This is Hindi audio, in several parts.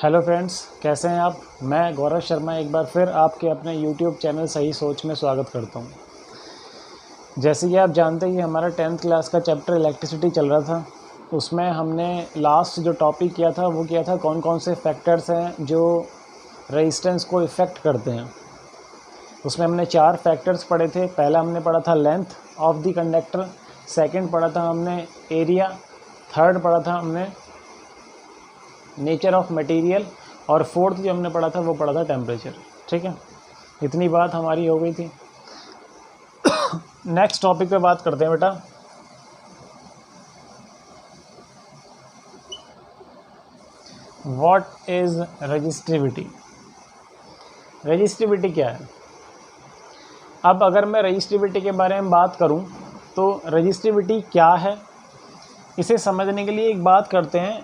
हेलो फ्रेंड्स, कैसे हैं आप। मैं गौरव शर्मा एक बार फिर आपके अपने यूट्यूब चैनल सही सोच में स्वागत करता हूं। जैसे कि आप जानते हैं हमारा 10th क्लास का चैप्टर इलेक्ट्रिसिटी चल रहा था। उसमें हमने लास्ट जो टॉपिक किया था वो किया था कौन कौन से फैक्टर्स हैं जो रेजिस्टेंस को इफ़ेक्ट करते हैं। उसमें हमने 4 फैक्टर्स पढ़े थे। पहला हमने पढ़ा था length of the conductor, second पढ़ा था हमने एरिया, थर्ड पढ़ा था हमने नेचर ऑफ मटेरियल और फोर्थ जो हमने पढ़ा था वो पढ़ा था टेम्परेचर। ठीक है, इतनी बात हमारी हो गई थी। नेक्स्ट टॉपिक पे बात करते हैं बेटा। What is resistivity. रजिस्टिविटी क्या है। अब अगर मैं रजिस्टिविटी के बारे में बात करूं तो रजिस्टिविटी क्या है, इसे समझने के लिए एक बात करते हैं।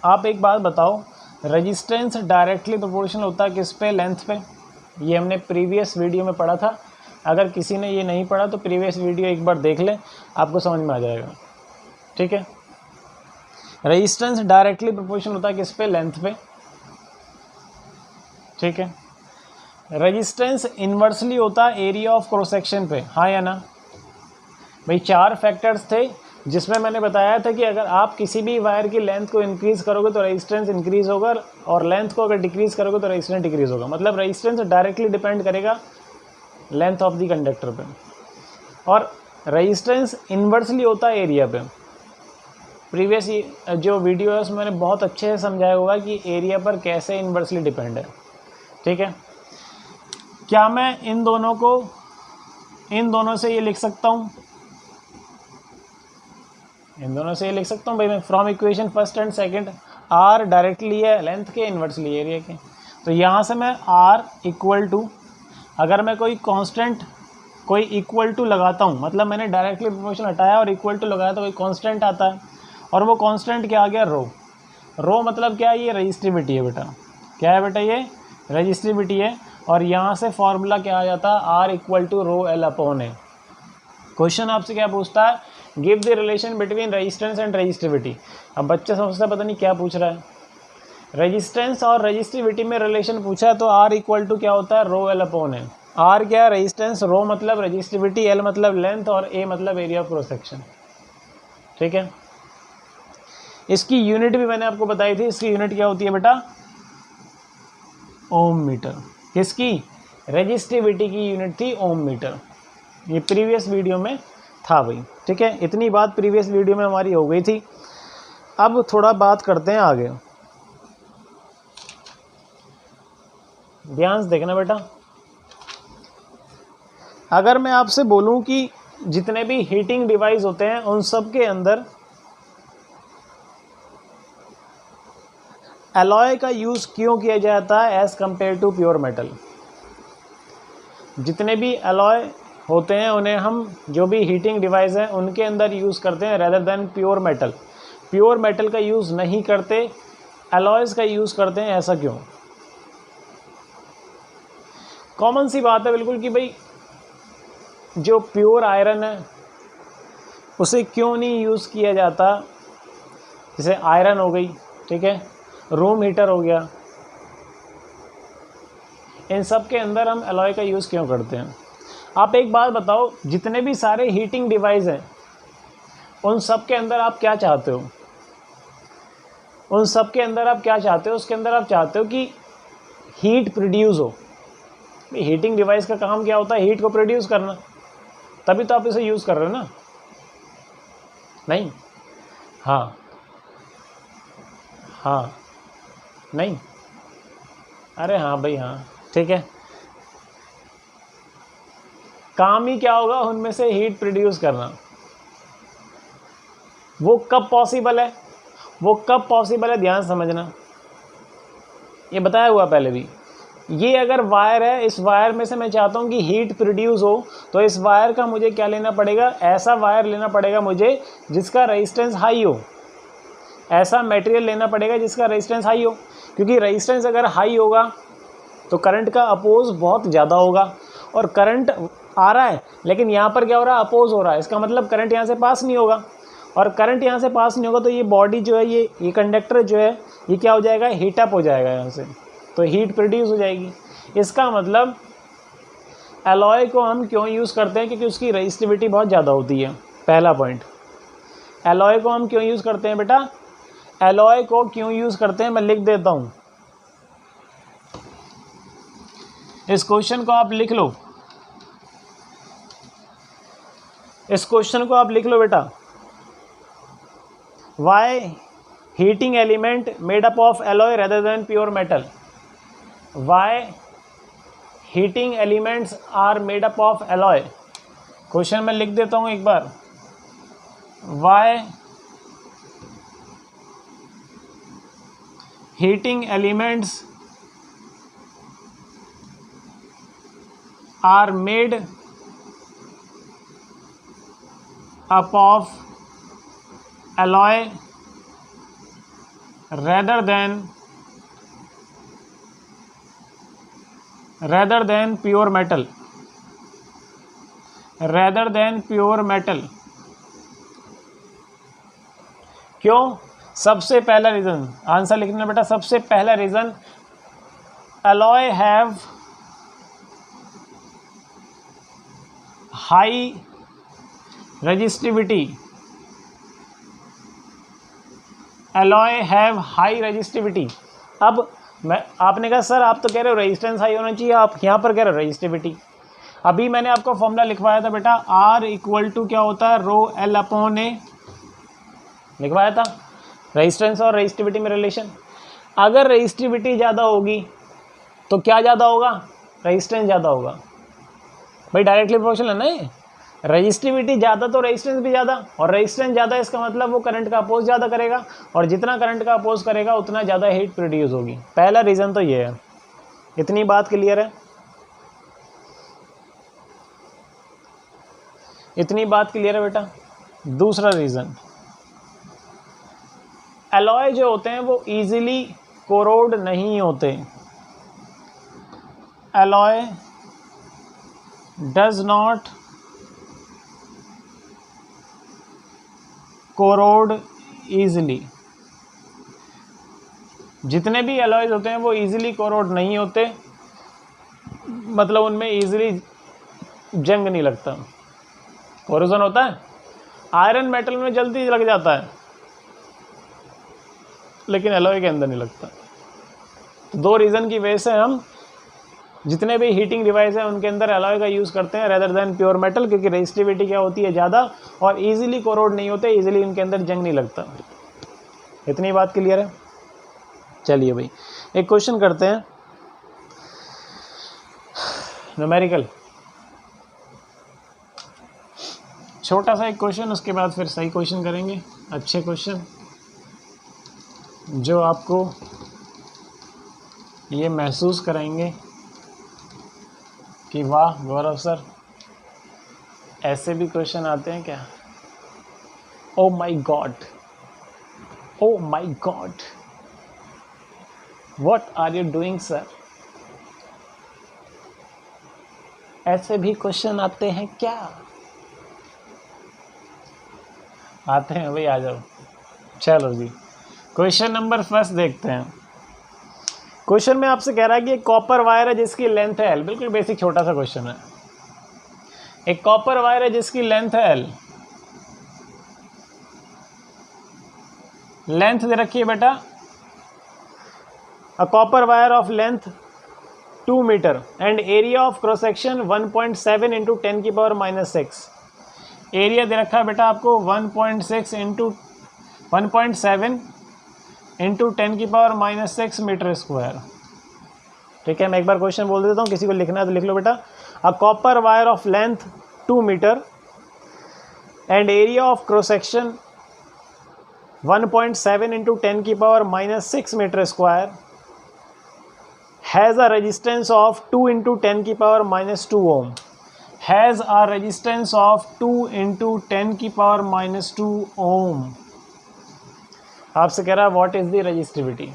आप एक बात बताओ, रेजिस्टेंस डायरेक्टली प्रोपोर्शनल होता है किस पे, लेंथ पे। ये हमने प्रीवियस वीडियो में पढ़ा था। अगर किसी ने ये नहीं पढ़ा तो प्रीवियस वीडियो एक बार देख ले, आपको समझ में आ जाएगा। ठीक है, रेजिस्टेंस डायरेक्टली प्रोपोर्शनल होता है किस पे, लेंथ पे। ठीक है, रेजिस्टेंस इन्वर्सली होता है एरिया ऑफ क्रॉस सेक्शन पे, हाँ या ना भाई। 4 फैक्टर्स थे जिसमें मैंने बताया था कि अगर आप किसी भी वायर की लेंथ को इंक्रीज़ करोगे तो रेजिस्टेंस इंक्रीज़ होगा, और लेंथ को अगर डिक्रीज़ करोगे तो रेजिस्टेंस डिक्रीज़ होगा। मतलब रेजिस्टेंस डायरेक्टली डिपेंड करेगा लेंथ ऑफ द कंडक्टर पे, और रेजिस्टेंस इन्वर्सली होता है एरिया पे। प्रीवियस जो वीडियो है उसमें मैंने बहुत अच्छे से समझाया होगा कि एरिया पर कैसे इन्वर्सली डिपेंड है। ठीक है, क्या मैं इन दोनों से ये लिख सकता हूँ, इन दोनों से ये लिख सकता हूँ भाई मैं, from equation first and second. R directly है लेंथ के, इन्वर्सली एरिया के। तो यहाँ से मैं आर इक्वल टू, अगर मैं कोई कांस्टेंट कोई इक्वल टू लगाता हूँ, मतलब मैंने डायरेक्टली प्रोपोर्शनल हटाया और इक्वल टू लगाया तो कोई कांस्टेंट आता है, और वो कांस्टेंट क्या आ गया, रो। रो मतलब क्या है, ये रजिस्टिविटी है बेटा। क्या है बेटा, ये रजिस्टिविटी है। और यहाँ से फॉर्मूला क्या आ जाता है, R equal to rho L upon A. Question आपसे क्या पूछता है, give the relation between resistance and resistivity. अब बच्चा समझता पता नहीं क्या पूछ रहा है। रेजिस्टेंस और रजिस्टिविटी में रिलेशन पूछा है तो आर इक्वल टू क्या होता है, rho L upon A. R क्या है, रेजिस्टेंस, रो मतलब रजिस्टिविटी, एल मतलब लेंथ, और ए मतलब एरिया ऑफ क्रॉस सेक्शन। ठीक है, इसकी यूनिट भी मैंने आपको बताई थी। इसकी यूनिट क्या होती है बेटा, ओम मीटर। किसकी, रजिस्टिविटी की यूनिट थी ओम मीटर। ये प्रीवियस वीडियो में था भाई। ठीक है, इतनी बात प्रीवियस वीडियो में हमारी हो गई थी। अब थोड़ा बात करते हैं आगे, ध्यान से देखना बेटा। अगर मैं आपसे बोलूं कि जितने भी हीटिंग डिवाइस होते हैं उन सब के अंदर एलॉय का यूज़ क्यों किया जाता है as compare to pure metal. जितने भी एलॉय होते हैं उन्हें हम, जो भी हीटिंग डिवाइस हैं उनके अंदर यूज़ करते हैं rather than pure metal. Pure metal का यूज़ नहीं करते, एलॉयज़ का यूज़ करते हैं, ऐसा क्यों। कॉमन सी बात है बिल्कुल कि भाई जो प्योर आयरन है उसे क्यों नहीं यूज़ किया जाता। जैसे आयरन हो गई, ठीक है, रूम हीटर हो गया, इन सब के अंदर हम एलॉय का यूज़ क्यों करते हैं। आप एक बात बताओ, जितने भी सारे हीटिंग डिवाइस हैं उन सब के अंदर आप क्या चाहते हो, उन सब के अंदर आप क्या चाहते हो, उसके अंदर आप चाहते हो कि हीट प्रोड्यूस हो। हीटिंग डिवाइस का काम क्या होता है, हीट को प्रोड्यूस करना, तभी तो आप इसे यूज़ कर रहे हो ना। नहीं, हाँ हाँ, नहीं, अरे हाँ भाई हाँ, ठीक है। काम ही क्या होगा उनमें से, हीट प्रोड्यूस करना। वो कब पॉसिबल है, वो कब पॉसिबल है, ध्यान समझना। ये बताया हुआ पहले भी। ये अगर वायर है, इस वायर में से मैं चाहता हूँ कि हीट प्रोड्यूस हो, तो इस वायर का मुझे क्या लेना पड़ेगा, ऐसा वायर लेना पड़ेगा मुझे जिसका रेजिस्टेंस हाई हो, ऐसा मटेरियल लेना पड़ेगा जिसका रेजिस्टेंस हाई हो। क्योंकि रेजिस्टेंस अगर हाई होगा तो करंट का अपोज बहुत ज़्यादा होगा, और करंट आ रहा है लेकिन यहाँ पर क्या हो रहा है, अपोज हो रहा है। इसका मतलब करंट यहाँ से पास नहीं होगा, और करंट यहाँ से पास नहीं होगा तो ये बॉडी जो है, ये कंडक्टर जो है, ये क्या हो जाएगा, हीट अप हो जाएगा यहाँ से, तो हीट प्रोड्यूस हो जाएगी। इसका मतलब एलॉय को हम क्यों यूज़ करते हैं, क्योंकि उसकी रेजिस्टिविटी बहुत ज़्यादा होती है। पहला पॉइंट, एलॉय को हम क्यों यूज़ करते हैं बेटा, एलॉय को क्यों यूज़ करते हैं मैं लिख देता हूँ। इस क्वेश्चन को आप लिख लो, इस क्वेश्चन को आप लिख लो बेटा। Why heating element made up of alloy rather than pure metal, why heating elements are made up of alloy. Question मैं लिख देता हूँ एक बार, why heating elements are made up of alloy rather than pure metal, rather than pure metal। क्यों? सबसे पहला रीज़न, आंसर लिखना बेटा। सबसे पहला reason, alloy have high resistivity, alloy have high resistivity. अब मैं, आपने कहा सर आप तो कह रहे हो रेजिस्टेंस हाई होना चाहिए, आप यहाँ पर कह रहे हो रेजिस्टिविटी। अभी मैंने आपको फॉर्मूला लिखवाया था बेटा, आर इक्वल टू क्या होता है, रो एल अपॉन ए, लिखवाया था, रेजिस्टेंस और रेजिस्टिविटी में रिलेशन। अगर रेजिस्टिविटी ज़्यादा होगी तो क्या ज़्यादा होगा, रेजिस्टेंस ज़्यादा होगा। भाई डायरेक्टली प्रोपोर्शनल है ना ये, रेजिस्टिविटी ज़्यादा तो रेजिस्टेंस भी ज़्यादा, और रेजिस्टेंस ज़्यादा इसका मतलब वो करंट का अपोज ज़्यादा करेगा, और जितना करंट का अपोज करेगा उतना ज़्यादा हीट प्रोड्यूस होगी। पहला रीज़न तो ये है। इतनी बात क्लियर है, इतनी बात क्लियर है बेटा। दूसरा रीज़न, एलॉय जो होते हैं वो ईजिली कोरोड नहीं होते। Alloy does not corrode easily. जितने भी एलॉयज होते हैं वो ईजिली कोरोड नहीं होते, मतलब उनमें ईजिली जंग नहीं लगता। कोरोजन होता है, आयरन मेटल में जल्दी लग जाता है लेकिन एलॉय के अंदर नहीं लगता। तो दो रीज़न की वजह से हम जितने भी हीटिंग डिवाइस हैं उनके अंदर एलॉय का यूज़ करते हैं रेदर देन प्योर मेटल, क्योंकि रेजिस्टिविटी क्या होती है ज़्यादा, और इजीली कोरोड नहीं होते, इजीली इनके अंदर जंग नहीं लगता। इतनी बात क्लियर है। चलिए भाई एक क्वेश्चन करते हैं, न्यूमेरिकल, छोटा सा एक क्वेश्चन, उसके बाद फिर सही क्वेश्चन करेंगे, अच्छे क्वेश्चन जो आपको ये महसूस कराएंगे कि वाह गौरव सर ऐसे भी क्वेश्चन आते हैं क्या। Oh my god, oh my god, what are you doing sir, ऐसे भी क्वेश्चन आते हैं क्या। आते हैं भाई, आ जाओ। चलो जी क्वेश्चन नंबर फर्स्ट देखते हैं। क्वेश्चन में आपसे कह रहा है कि एक कॉपर वायर है जिसकी लेंथ है एल, बिल्कुल बेसिक छोटा सा क्वेश्चन है। एक कॉपर वायर है जिसकी लेंथ है एल, लेंथ दे रखी है बेटा, a copper wire of length 2 metre and area of cross section 1.7 into 10⁻⁻6। Area दे रखा है बेटा आपको 1.6 इंटू 1.7 इंटू 10⁻⁻6 मीटर स्क्वायर। ठीक है, मैं एक बार क्वेश्चन बोल देता हूँ, किसी को लिखना है तो लिख लो बेटा। A copper wire of length 2 metre and area of cross section 1.7 into 10⁻⁻6 metre square has a resistance of 2 into 10⁻⁻2 ohm, has a resistance of 2 into 10⁻⁻2 ohm. आपसे कह रहा है what is the resistivity,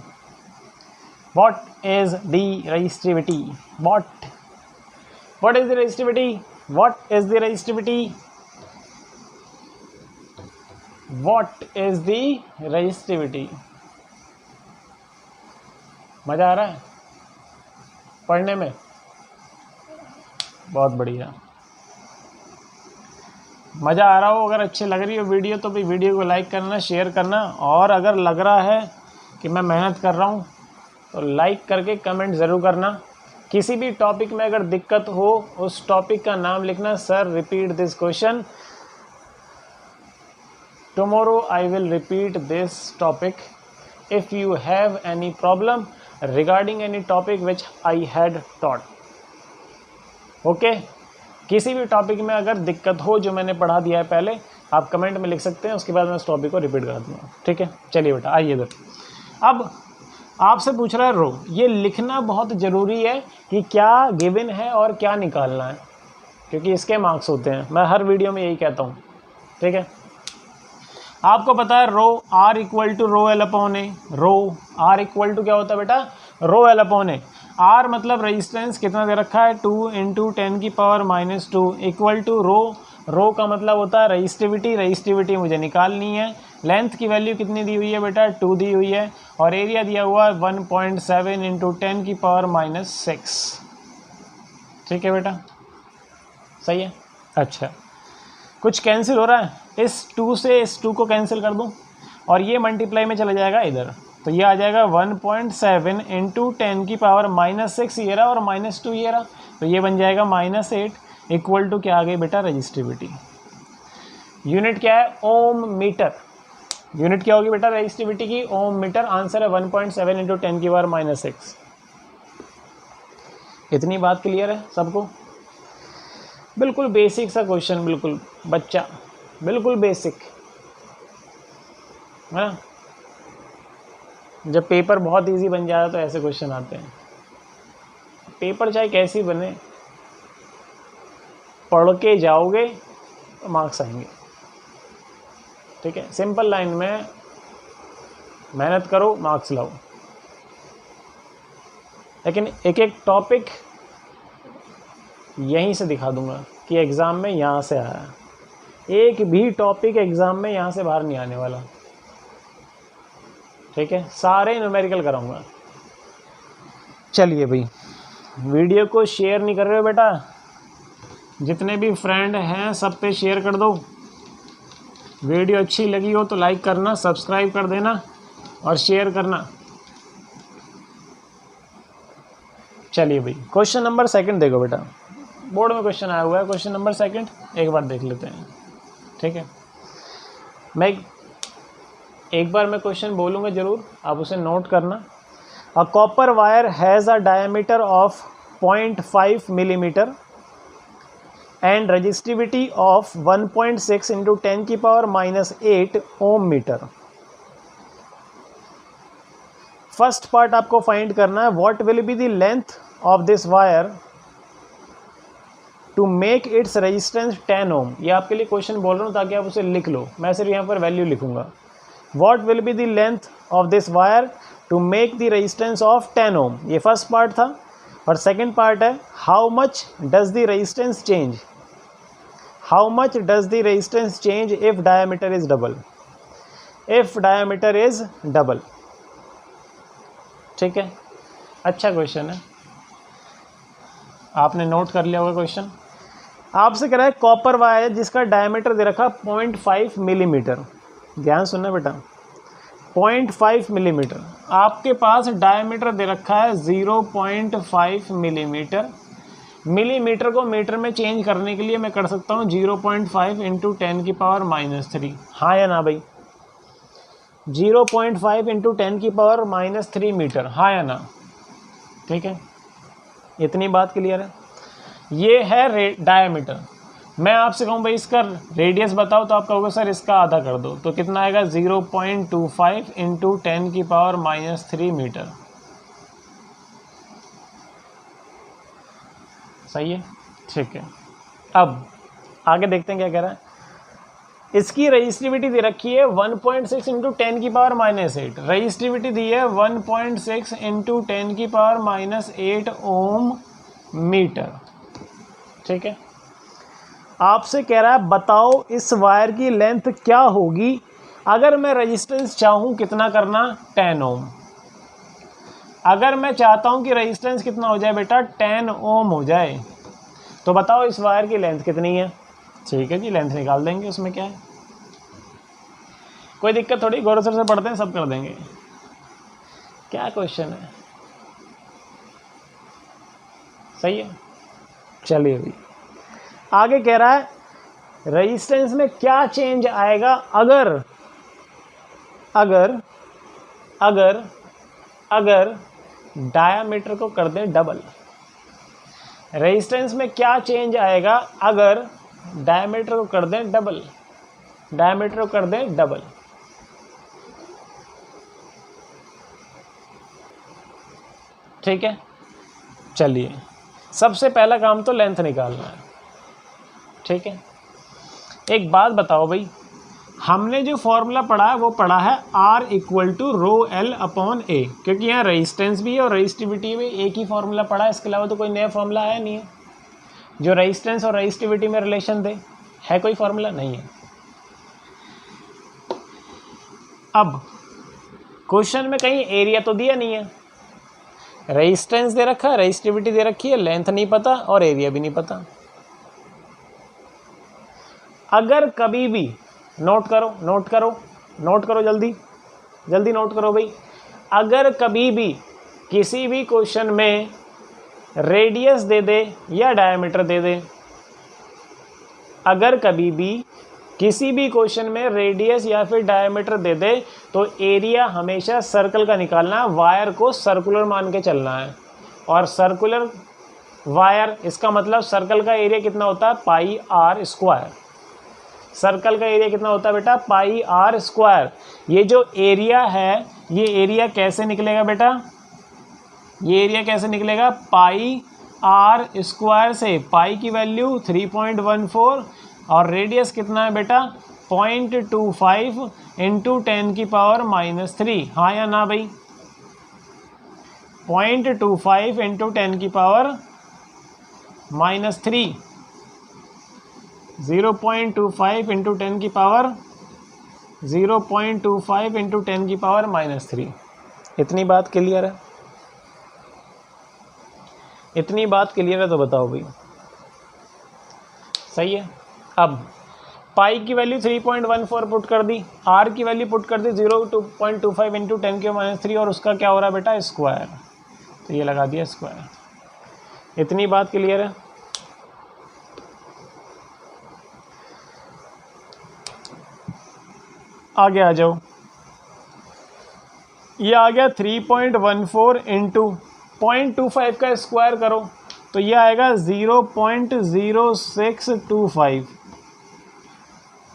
what is the resistivity, what is the resistivity, what is the resistivity, what is the resistivity. मज़ा आ रहा है पढ़ने में? बहुत बढ़िया। मज़ा आ रहा हो, अगर अच्छी लग रही हो वीडियो तो भी वीडियो को लाइक करना, शेयर करना, और अगर लग रहा है कि मैं मेहनत कर रहा हूँ तो लाइक करके कमेंट ज़रूर करना। किसी भी टॉपिक में अगर दिक्कत हो उस टॉपिक का नाम लिखना, sir repeat this question, tomorrow I will repeat this topic if you have any problem regarding any topic which I had taught. Okay, किसी भी टॉपिक में अगर दिक्कत हो जो मैंने पढ़ा दिया है पहले, आप कमेंट में लिख सकते हैं, उसके बाद मैं उस टॉपिक को रिपीट करा दूँगा। ठीक है, चलिए बेटा आइए इधर। अब आपसे पूछ रहा है रो, ये लिखना बहुत ज़रूरी है कि क्या गिवन है और क्या निकालना है, क्योंकि इसके मार्क्स होते हैं। मैं हर वीडियो में यही कहता हूँ। ठीक है, आपको पता है rho R equal to rho L upon A. Rho R equal to क्या होता है बेटा? Rho L upon A. R मतलब रेजिस्टेंस कितना दे रखा है? 2 × 10⁻⁻2 इक्वल टू रो। रो का मतलब होता है रजिस्टिविटी। रजिस्टिविटी मुझे निकालनी है। लेंथ की वैल्यू कितनी दी हुई है बेटा? 2 दी हुई है, और एरिया दिया हुआ है 1.7 × 10⁻⁻6। ठीक है बेटा, सही है। अच्छा, कुछ कैंसिल हो रहा है? इस 2 से इस 2 को कैंसिल कर दूं और ये मल्टीप्लाई में चला जाएगा इधर, तो ये आ जाएगा 1.7 × 10⁻⁻6 ये रहा, और -2 ये रहा, तो ये बन जाएगा -8 इक्वल टू क्या आ गई बेटा? रजिस्टिविटी। यूनिट क्या है? ओम मीटर। यूनिट क्या होगी बेटा रजिस्टिविटी की? ओम मीटर। आंसर है 1.7 × 10⁻⁻6। इतनी बात क्लियर है सबको? बिल्कुल बेसिक सा क्वेश्चन, बिल्कुल बच्चा, बिल्कुल बेसिक है ना। जब पेपर बहुत इजी बन जाता है तो ऐसे क्वेश्चन आते हैं। पेपर चाहे कैसी बने, पढ़ के जाओगे तो मार्क्स आएंगे। ठीक है, सिंपल लाइन में मेहनत करो, मार्क्स लाओ। लेकिन एक एक टॉपिक यहीं से दिखा दूंगा कि एग्ज़ाम में यहाँ से आया। एक भी टॉपिक एग्ज़ाम में यहाँ से बाहर नहीं आने वाला। ठीक है, सारे न्यूमेरिकल कराऊंगा। चलिए भाई, वीडियो को शेयर नहीं कर रहे हो बेटा? जितने भी फ्रेंड हैं सब पे शेयर कर दो। वीडियो अच्छी लगी हो तो लाइक करना, सब्सक्राइब कर देना और शेयर करना। चलिए भाई, क्वेश्चन नंबर 2 देखो बेटा, बोर्ड में क्वेश्चन आया हुआ है। क्वेश्चन नंबर 2 एक बार देख लेते हैं। ठीक है, मैं एक बार मैं क्वेश्चन बोलूँगा ज़रूर, आप उसे नोट करना। A copper wire has a diameter of 0.5 millimetre and resistivity of 1.6 × 10⁻⁻8 ohm metre. First part आपको फाइंड करना है, what will be the length of this wire to make its resistance 10 ohm. ये आपके लिए क्वेश्चन बोल रहा हूँ ताकि आप उसे लिख लो, मैं सिर्फ यहाँ पर वैल्यू लिखूंगा। What will be the length of this wire to make the resistance of 10 ohm, ये फर्स्ट पार्ट था। और सेकेंड पार्ट है, how much does the resistance change, how much does the resistance change if diameter is double, if diameter is double. ठीक है, अच्छा क्वेश्चन है, आपने नोट कर लिया होगा क्वेश्चन। आपसे कह रहा है कॉपर वायर जिसका डायमीटर दे रखा 0.5 मिलीमीटर, ध्यान सुनना बेटा, 0.5 मिलीमीटर। आपके पास डायमीटर दे रखा है 0.5 मिलीमीटर। मिलीमीटर को मीटर में चेंज करने के लिए मैं कर सकता हूँ 0.5 × 10⁻⁻3। हाँ या ना भाई? 0.5 × 10⁻⁻3 मीटर, हाँ या ना? ठीक है, इतनी बात क्लियर है। ये है डायमीटर। मैं आपसे कहूँ भाई इसका रेडियस बताओ, तो आप कहोगे सर इसका आधा कर दो, तो कितना आएगा? 0.25 × 10⁻⁻3 मीटर। सही है, ठीक है। अब आगे देखते हैं क्या कह रहा है। इसकी रजिस्टिविटी दे रखी है 1.6 × 10⁻⁻8। रजिस्टिविटी दी है 1.6 × 10⁻⁻8 ओम मीटर। ठीक है, आपसे कह रहा है बताओ इस वायर की लेंथ क्या होगी अगर मैं रेजिस्टेंस चाहूँ कितना करना, 10 ओम। अगर मैं चाहता हूँ कि रेजिस्टेंस कितना हो जाए बेटा, 10 ओम हो जाए, तो बताओ इस वायर की लेंथ कितनी है। ठीक है जी, लेंथ निकाल देंगे, उसमें क्या है, कोई दिक्कत थोड़ी, गौर से पढ़ते हैं, सब कर देंगे। क्या क्वेश्चन है, सही है। चलिए भाई आगे कह रहा है रेजिस्टेंस में क्या चेंज आएगा अगर अगर अगर अगर डायामीटर को कर दें डबल। रेजिस्टेंस में क्या चेंज आएगा अगर डायामीटर को कर दें डबल, डायामीटर को कर दें डबल। ठीक है, चलिए सबसे पहला काम तो लेंथ निकालना है। ठीक है, एक बात बताओ भाई, हमने जो फॉर्मूला पढ़ा है वो पढ़ा है R equal to rho L upon A, क्योंकि यहाँ रेजिस्टेंस भी है और रेजिस्टिविटी भी, एक ही फॉर्मूला पढ़ा है, इसके अलावा तो कोई नया फॉर्मूला है नहीं है जो रेजिस्टेंस और रेजिस्टिविटी में रिलेशन दे, है कोई फॉर्मूला नहीं है। अब क्वेश्चन में कहीं एरिया तो दिया नहीं है, रेजिस्टेंस दे रखा है, रेजिस्टिविटी दे रखी है, लेंथ नहीं पता और एरिया भी नहीं पता। अगर कभी भी नोट करो नोट करो नोट करो, जल्दी जल्दी नोट करो भाई, अगर कभी भी किसी भी क्वेश्चन में रेडियस दे दे या डायमीटर दे दे, अगर कभी भी किसी भी क्वेश्चन में रेडियस या फिर डायमीटर दे दे तो एरिया हमेशा सर्कल का निकालना है, वायर को सर्कुलर मान के चलना है। और सर्कुलर वायर, इसका मतलब सर्कल का एरिया कितना होता है, पाई आर स्क्वायर। सर्कल का एरिया कितना होता है बेटा, पाई आर स्क्वायर। ये जो एरिया है, ये एरिया कैसे निकलेगा बेटा, ये एरिया कैसे निकलेगा, पाई आर स्क्वायर से। पाई की वैल्यू 3.14 और रेडियस कितना है बेटा, 0.25 इंटू 10 की पावर -3। हाँ या ना भाई, 0.25 इंटू 10 की पावर -3, 0.25 इंटू 10 की पावर 0.25 इंटू 10 की पावर -3। इतनी बात क्लियर है, इतनी बात क्लियर है तो बताओ भाई, सही है। अब पाई की वैल्यू 3.14 पुट कर दी, आर की वैल्यू पुट कर दी 0.25 इंटू 10 के -3 और उसका क्या हो रहा है बेटा, स्क्वायर, तो ये लगा दिया स्क्वायर। इतनी बात क्लियर है। आगे आ जाओ, ये आ गया 3.14 इंटू 0.25 का स्क्वायर करो तो ये आएगा 0.0625,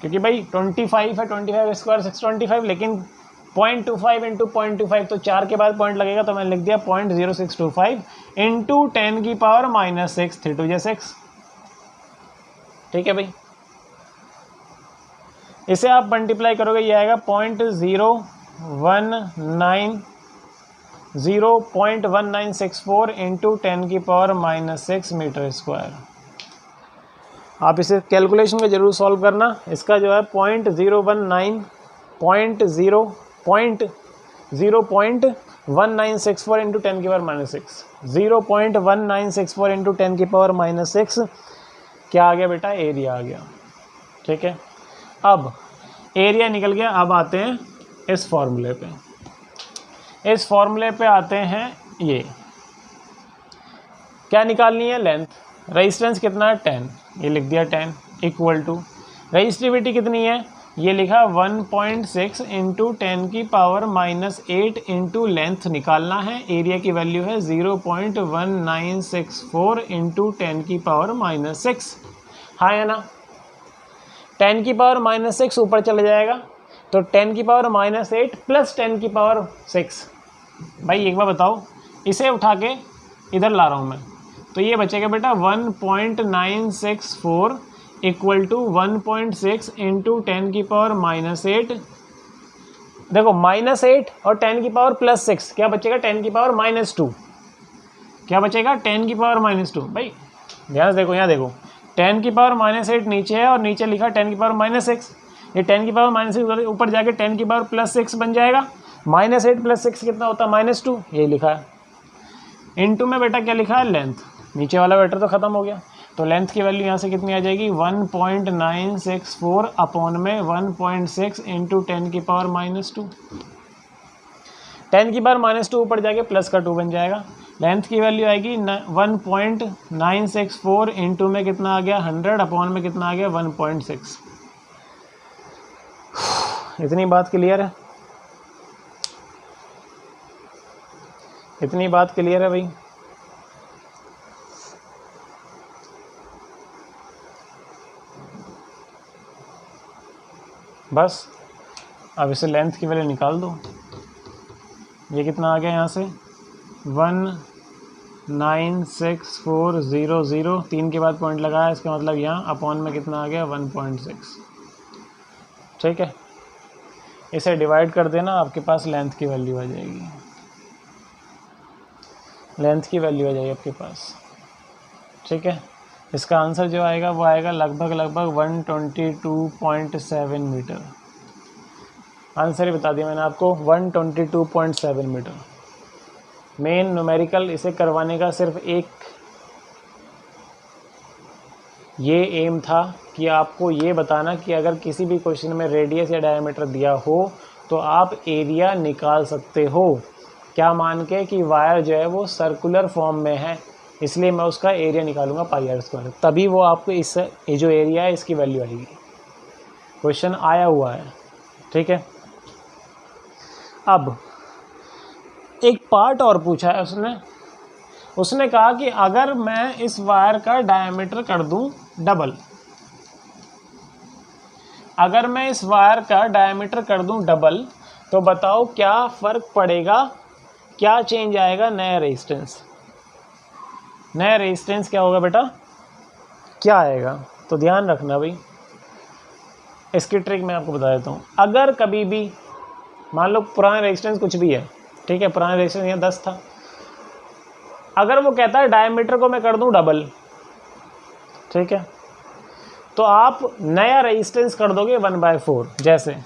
क्योंकि भाई 25 है, 25 स्क्वायर 625, लेकिन 0.25 इंटू 0.25 तो 4 के बाद पॉइंट लगेगा, तो मैंने लिख दिया 0.0625 इंटू 10 की पावर -6, 3 2 6। ठीक है भाई, इसे आप मल्टीप्लाई करोगे, ये आएगा 0.1964 इंटू 10 की पावर -6 मीटर स्क्वायर। आप इसे कैलकुलेशन में ज़रूर सॉल्व करना। इसका जो है 0.1964 इंटू 10 की पावर -6, 0.1964 इंटू 10 की पावर -6 क्या आ गया बेटा, एरिया आ गया। ठीक है, अब एरिया निकल गया। अब आते हैं इस फॉर्मूले पे, इस फॉर्मूले पे आते हैं, ये क्या निकालनी है, लेंथ। रेजिस्टेंस कितना है, 10, ये लिख दिया 10 इक्वल टू, रेजिस्टिविटी कितनी है, ये लिखा 1.6 इंटू 10 की पावर -8 इंटू लेंथ निकालना है। एरिया की वैल्यू है 0.1964 इंटू 10 की पावर -6। हाँ या ना, 10 की पावर -6 ऊपर चले जाएगा तो 10 की पावर -8 प्लस 10 की पावर 6। भाई एक बार बताओ, इसे उठा के इधर ला रहा हूँ मैं, तो ये बचेगा बेटा 1.964 इक्वल टू 1.6 इंटू 10 की पावर -8। देखो -8 और 10 की पावर +6 क्या बचेगा, 10 की पावर -2। क्या बचेगा, 10 की पावर -2। भाई ध्यान से देखो, यहाँ देखो 10 की पावर -8 नीचे है और नीचे लिखा 10 की पावर -6, ये 10 की पावर -6 ऊपर जाके 10 की पावर +6 बन जाएगा। -8 + 6 कितना होता है -2, ये लिखा है। इनटू में बेटा क्या लिखा है लेंथ, नीचे वाला वेक्टर तो ख़त्म हो गया। तो लेंथ की वैल्यू यहाँ से कितनी आ जाएगी 1.964 अपॉन में 1.6 इंटू 10 की पावर -2। 10 की पावर -2 ऊपर जाके प्लस का 2 बन जाएगा। लेंथ की वैल्यू आएगी 1.964 इंटू में कितना आ गया 100 अपॉन में कितना आ गया 1.6। इतनी बात क्लियर है, इतनी बात क्लियर है भाई। बस अब इसे लेंथ की वैल्यू निकाल दो। ये कितना आ गया यहाँ से 196,400, 3 के बाद पॉइंट लगाया, इसका मतलब यहाँ अपॉन में कितना आ गया 1.6। ठीक है, इसे डिवाइड कर देना, आपके पास लेंथ की वैल्यू आ जाएगी। लेंथ की वैल्यू आ जाएगी आपके पास। ठीक है, इसका आंसर जो आएगा वो आएगा लगभग 122.7 मीटर। आंसर ही बता दिया मैंने आपको 122.7 मीटर। मेन न्यूमेरिकल इसे करवाने का सिर्फ एक ये एम था कि आपको ये बताना कि अगर किसी भी क्वेश्चन में रेडियस या डायमीटर दिया हो तो आप एरिया निकाल सकते हो, क्या मान के कि वायर जो है वो सर्कुलर फॉर्म में है, इसलिए मैं उसका एरिया निकालूंगा πr², तभी वो आपको इस ये जो एरिया है इसकी वैल्यू आएगी। क्वेश्चन आया हुआ है। ठीक है, अब एक पार्ट और पूछा है उसने कहा कि अगर मैं इस वायर का डायमीटर कर दूं डबल, अगर मैं इस वायर का डायमीटर कर दूं डबल तो बताओ क्या फ़र्क पड़ेगा, क्या चेंज आएगा नया रेजिस्टेंस। नया रेजिस्टेंस क्या होगा बेटा, क्या आएगा। तो ध्यान रखना भाई, इसकी ट्रिक मैं आपको बता देता हूँ। अगर कभी भी मान लो पुराना रेजिस्टेंस कुछ भी है, ठीक है, पुराना रेजिस्टेंस यहाँ 10 था, अगर वो कहता है डायमीटर को मैं कर दूँ डबल, ठीक है, तो आप नया रेजिस्टेंस कर दोगे 1/4। जैसे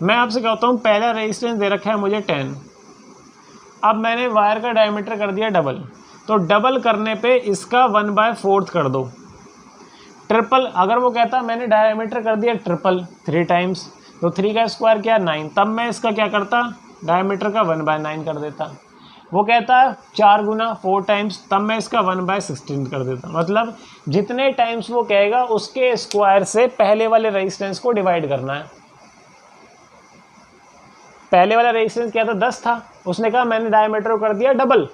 मैं आपसे कहता हूँ पहला रेजिस्टेंस दे रखा है मुझे 10, अब मैंने वायर का डायमीटर कर दिया डबल, तो डबल करने पे इसका 1/4 कर दो। ट्रिपल, अगर वो कहता मैंने डायमीटर कर दिया ट्रिपल 3 टाइम्स, तो 3 का स्क्वायर क्या 9, तब मैं इसका क्या करता डायमीटर का 1/9 कर देता। वो कहता है 4 गुना 4 टाइम्स, तब मैं इसका 1/16 कर देता। मतलब जितने टाइम्स वो कहेगा उसके स्क्वायर से पहले वाले रेजिस्टेंस को डिवाइड करना है। पहले वाला रेजिस्टेंस क्या था 10 था, उसने कहा मैंने डायमीटर को कर दिया डबल,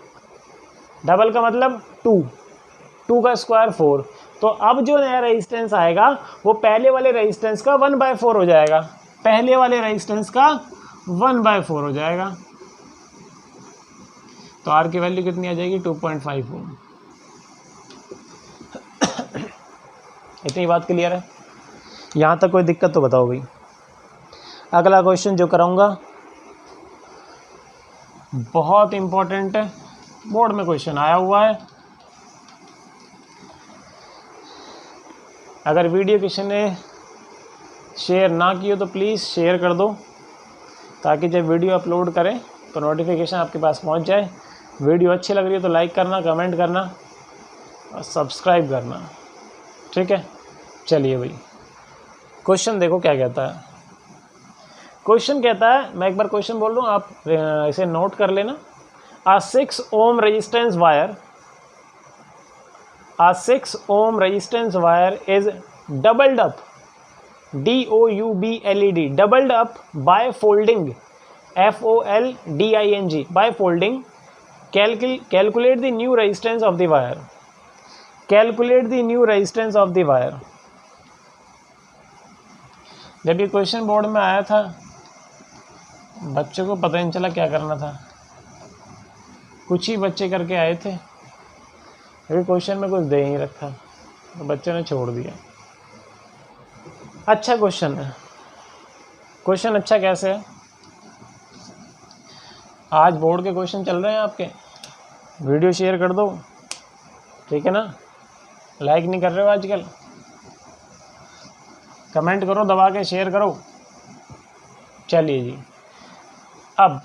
डबल का मतलब 2 का स्क्वायर 4, तो अब जो नया रेजिस्टेंस आएगा वो पहले वाले रेजिस्टेंस का 1/4 हो जाएगा, पहले वाले रेजिस्टेंस का 1/4 हो जाएगा। तो आर की वैल्यू कितनी आ जाएगी 2.5 ओम। इतनी बात क्लियर है, यहाँ तक कोई दिक्कत तो बताओ भाई। अगला क्वेश्चन जो कराऊंगा बहुत इम्पोर्टेंट है, बोर्ड में क्वेश्चन आया हुआ है। अगर वीडियो किसी ने शेयर ना की हो तो प्लीज़ शेयर कर दो, ताकि जब वीडियो अपलोड करें तो नोटिफिकेशन आपके पास पहुंच जाए। वीडियो अच्छी लग रही है तो लाइक करना, कमेंट करना और सब्सक्राइब करना। ठीक है, चलिए भाई क्वेश्चन देखो क्या कहता है। क्वेश्चन कहता है, मैं एक बार क्वेश्चन बोल रहा हूँ, आप इसे नोट कर लेना। A 6 ohm resistance wire is doubled up, DOUBLED, doubled up by folding, FOLDING, by folding. Calculate the new resistance of the wire. Calculate the new resistance of the wire. जब ये क्वेश्चन बोर्ड में आया था बच्चों को पता नहीं चला क्या करना था, कुछ ही बच्चे करके आए थे, क्योंकि क्वेश्चन में कुछ दे ही रखा तो बच्चों ने छोड़ दिया। अच्छा क्वेश्चन है, क्वेश्चन अच्छा कैसे है, आज बोर्ड के क्वेश्चन चल रहे हैं आपके, वीडियो शेयर कर दो, ठीक है ना। लाइक नहीं कर रहे हो आजकल, कमेंट करो दबा के, शेयर करो। चलिए जी, अब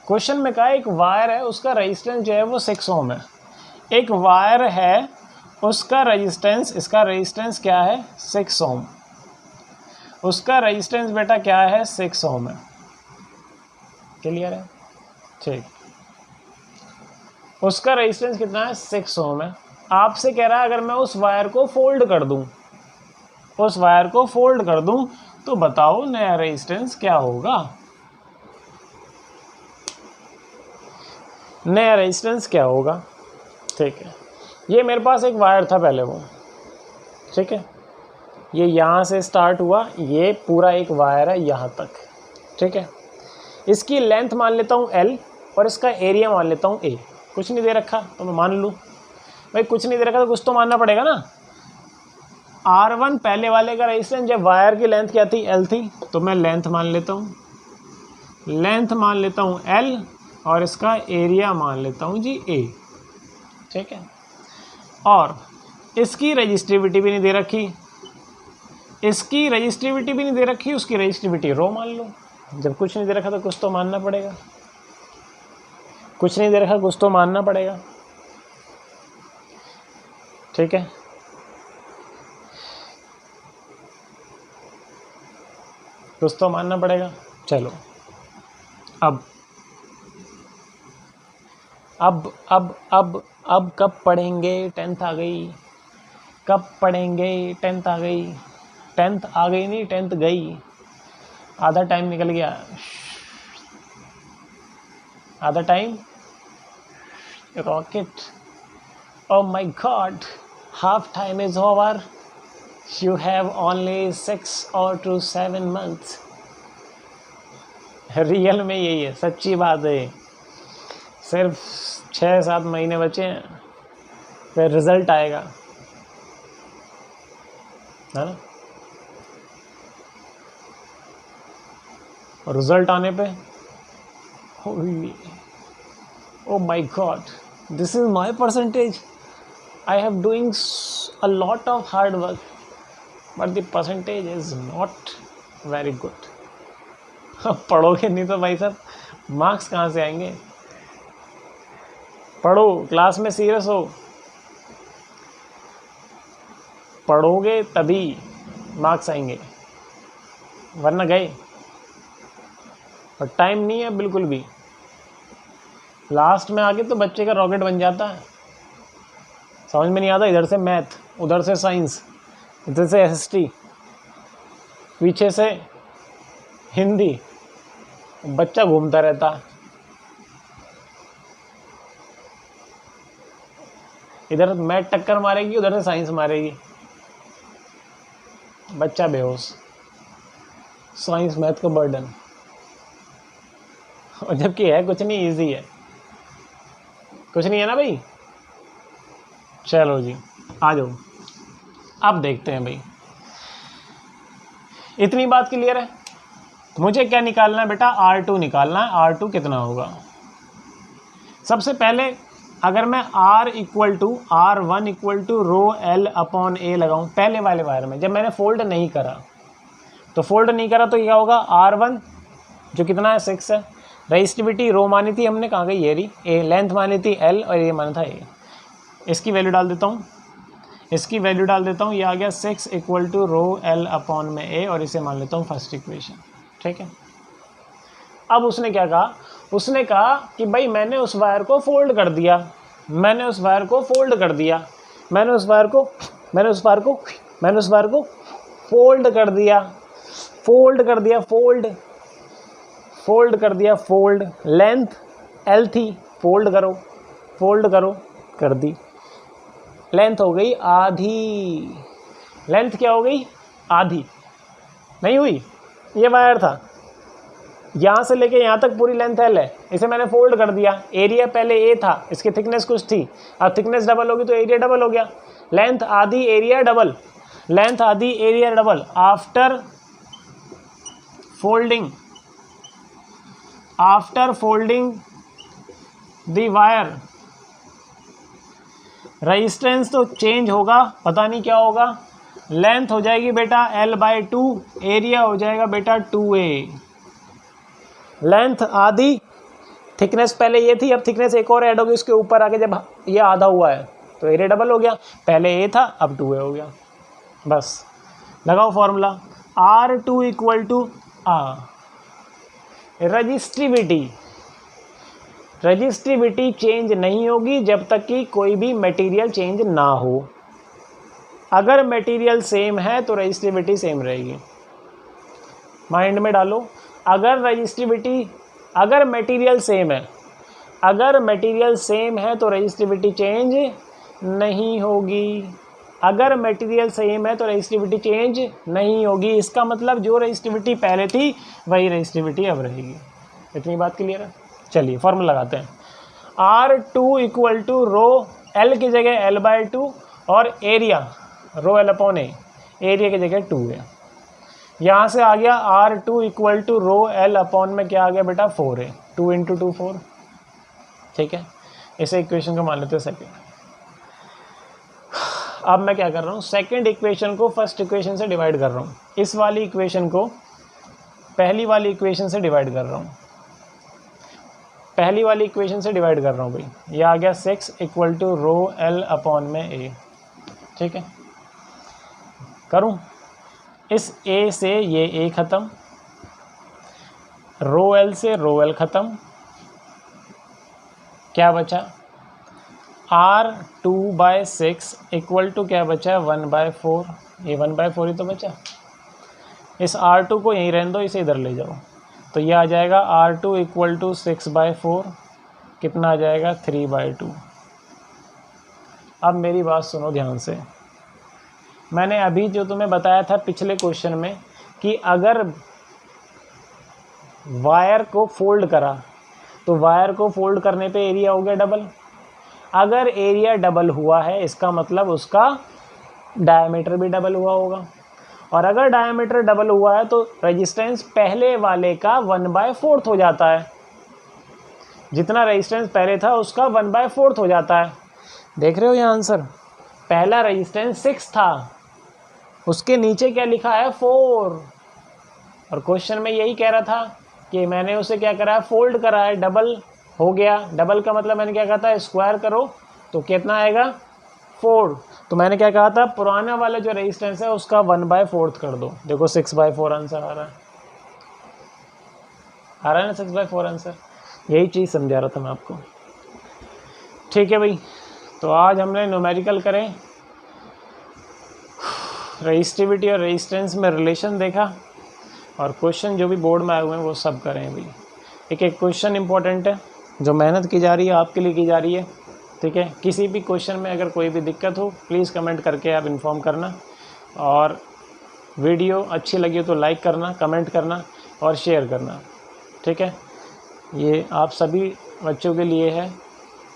क्वेश्चन में कहा एक वायर है, उसका रेजिस्टेंस जो है वो 6 ओम है। एक वायर है, उसका रेजिस्टेंस, इसका रेजिस्टेंस क्या है 6 ओम, उसका रेजिस्टेंस बेटा क्या है 6 ओम है। क्लियर है? ठीक, उसका रेजिस्टेंस कितना है 6 ओम है। आपसे कह रहा है अगर मैं उस वायर को फोल्ड कर दूं, उस वायर को फोल्ड कर दूं तो बताओ नया रेजिस्टेंस क्या होगा, नया रेजिस्टेंस क्या होगा। ठीक है, ये मेरे पास एक वायर था पहले वो, ठीक है, ये यहाँ से स्टार्ट हुआ, ये पूरा एक वायर है यहाँ तक, ठीक है। इसकी लेंथ मान लेता हूँ L और इसका एरिया मान लेता हूँ A। कुछ नहीं दे रखा तो मैं मान लूँ, भाई कुछ नहीं दे रखा तो कुछ तो मानना पड़ेगा ना। R1 पहले वाले का रेजिस्टेंस, जब वायर की लेंथ क्या थी L थी, तो मैं लेंथ मान लेता हूँ, लेंथ मान लेता हूँ L और इसका एरिया मान लेता हूँ जी A, ठीक है। और इसकी रजिस्टिविटी भी नहीं दे रखी, इसकी रजिस्टिविटी भी नहीं दे रखी, उसकी रजिस्टिविटी रो मान लो। जब कुछ नहीं दे रखा तो कुछ तो मानना पड़ेगा, कुछ नहीं दे रखा कुछ तो मानना पड़ेगा, ठीक है। कुछ तो मानना पड़ेगा। चलो अब कब पढ़ेंगे, 10th आ गई, कब पढ़ेंगे 10th आ गई, 10th आ गई नहीं 10th गई, आधा टाइम निकल गया, आधा time. Rocket, O my God, half time is over, you have only 6 or to 7 months। Real में यही है, सच्ची बात है, सिर्फ 6-7 महीने बचे हैं, फिर रिजल्ट आएगा, है ना। और रिजल्ट आने पे ओ my God, this is my percentage, I have doing a lot of hard work but the percentage is not very good. पढ़ोगे नहीं तो भाई साहब मार्क्स कहाँ से आएंगे। पढ़ो, क्लास में सीरियस हो, पढ़ोगे तभी मार्क्स आएंगे, वरना गए। और टाइम नहीं है बिल्कुल भी, लास्ट में आके तो बच्चे का रॉकेट बन जाता है, समझ में नहीं आता, इधर से मैथ, उधर से साइंस, इधर से SST, पीछे से हिंदी, बच्चा घूमता रहता है, इधर मैथ टक्कर मारेगी, उधर से साइंस मारेगी, बच्चा बेहोश, साइंस मैथ का बर्डन, और जबकि है कुछ नहीं, इजी है, कुछ नहीं है ना भाई। चलो जी आ जाओ, अब देखते हैं भाई, इतनी बात क्लियर है। मुझे क्या निकालना है बेटा, R2 निकालना है। R2 कितना होगा, सबसे पहले अगर मैं R equal to R1 equal to rho L upon A लगाऊं पहले वाले वायर में, जब मैंने फोल्ड नहीं करा, तो फोल्ड नहीं करा तो क्या होगा, R1 जो कितना है 6 है, रजिस्टिविटी रो मानी थी हमने, कहाँ गई ये रही, A लेंथ मानी थी L और ये माना था A। इसकी वैल्यू डाल देता हूँ, इसकी वैल्यू डाल देता हूँ, ये आ गया 6 equal to rho L upon में A, और इसे मान लेता हूँ फर्स्ट इक्वेशन, ठीक है। अब उसने क्या कहा, उसने कहा कि भाई मैंने उस वायर को फोल्ड कर दिया, मैंने उस वायर को फोल्ड कर दिया, मैंने उस वायर को फोल्ड कर दिया, फोल्ड कर दिया, फोल्ड कर दिया, फोल्ड, लेंथ L थी, फोल्ड करो, फोल्ड करो, कर दी, लेंथ हो गई आधी, लेंथ क्या हो गई आधी, नहीं हुई, ये वायर था, यहाँ से लेके यहाँ तक पूरी लेंथ L है, इसे मैंने फोल्ड कर दिया, एरिया पहले A था, इसकी थिकनेस कुछ थी, अब थिकनेस डबल होगी तो एरिया डबल हो गया, लेंथ आधी एरिया डबल, लेंथ आधी area double, after folding the wire, resistance तो चेंज होगा, पता नहीं क्या होगा, लेंथ हो जाएगी बेटा L/2, एरिया हो जाएगा बेटा 2A। लेंथ आधी, थिकनेस पहले ये थी, अब थिकनेस एक और ऐड होगी उसके ऊपर आके, जब ये आधा हुआ है तो एरिया डबल हो गया, पहले A था अब 2A हो गया। बस लगाओ formula, R2 equal to resistivity change नहीं होगी जब तक कि कोई भी मटेरियल चेंज ना हो। अगर मटेरियल सेम है तो रजिस्टिविटी सेम रहेगी। माइंड में डालो, अगर मटेरियल सेम है तो रजिस्टिविटी चेंज नहीं होगी। अगर मटेरियल सेम है तो रजिस्टिविटी चेंज नहीं होगी, इसका मतलब जो रजिस्टिविटी पहले थी वही रजिस्टिविटी अब रहेगी। इतनी बात क्लियर है। चलिए फॉर्मूला लगाते हैं। R2 equal to rho, L की जगह L/2 और एरिया रो L/A, एरिया की जगह 2A। यहाँ से आ गया R2 equal to rho L/ में क्या आ गया बेटा 4A, 2 × 2 4। ठीक है, इसे इक्वेशन को मान लेते हैं सेकेंड। अब मैं क्या कर रहा हूँ, सेकेंड इक्वेशन को फर्स्ट इक्वेशन से डिवाइड कर रहा हूँ। इस वाली इक्वेशन को पहली वाली इक्वेशन से डिवाइड कर रहा हूँ। भाई ये आ गया 6 इक्वल टू रो L/ में A। ठीक है, करूँ इस A से ये A ख़त्म, रो L से रो L ख़त्म, क्या बचा R2/6 इक्वल टू क्या बचा 1/4। ये 1/4 ही तो बचा। इस R2 को यहीं रहने दो, इसे इधर ले जाओ, तो ये आ जाएगा R2 इक्वल टू 6/4, कितना आ जाएगा 3/2। अब मेरी बात सुनो ध्यान से, मैंने अभी जो तुम्हें बताया था पिछले क्वेश्चन में कि अगर वायर को फोल्ड करा तो वायर को फोल्ड करने पे एरिया हो गया डबल। अगर एरिया डबल हुआ है इसका मतलब उसका डायमीटर भी डबल हुआ होगा, और अगर डायमीटर डबल हुआ है तो रेजिस्टेंस पहले वाले का 1/4 हो जाता है। जितना रेजिस्टेंस पहले था उसका 1/4 हो जाता है। देख रहे हो ये आंसर, पहला रेजिस्टेंस 6 था, उसके नीचे क्या लिखा है 4, और क्वेश्चन में यही कह रहा था कि मैंने उसे क्या करा है फोल्ड करा है, डबल हो गया। डबल का मतलब मैंने क्या कहा था स्क्वायर करो तो कितना आएगा 4। तो मैंने क्या कहा था पुराना वाला जो रेजिस्टेंस है उसका 1/4 कर दो। देखो 6/4 आंसर आ रहा है ना 6/4 आंसर। यही चीज़ समझा रहा था मैं आपको। ठीक है भाई, तो आज हमने न्यूमेरिकल करें, रेजिस्टिविटी और रेजिस्टेंस में रिलेशन देखा, और क्वेश्चन जो भी बोर्ड में आए हुए हैं वो सब करें भाई। एक एक क्वेश्चन इंपॉर्टेंट है, जो मेहनत की जा रही है आपके लिए की जा रही है। ठीक है, किसी भी क्वेश्चन में अगर कोई भी दिक्कत हो प्लीज़ कमेंट करके आप इन्फॉर्म करना, और वीडियो अच्छी लगी तो लाइक करना, कमेंट करना और शेयर करना। ठीक है, ये आप सभी बच्चों के लिए है।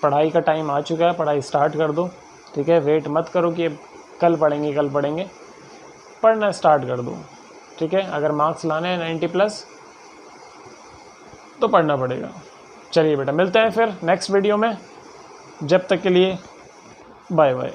पढ़ाई का टाइम आ चुका है, पढ़ाई स्टार्ट कर दो। ठीक है, वेट मत करो कि कल पढ़ेंगे, पढ़ना स्टार्ट कर दो। ठीक है, अगर मार्क्स लाने हैं 90+ तो पढ़ना पड़ेगा। चलिए बेटा, मिलते हैं फिर नेक्स्ट वीडियो में। जब तक के लिए बाय बाय।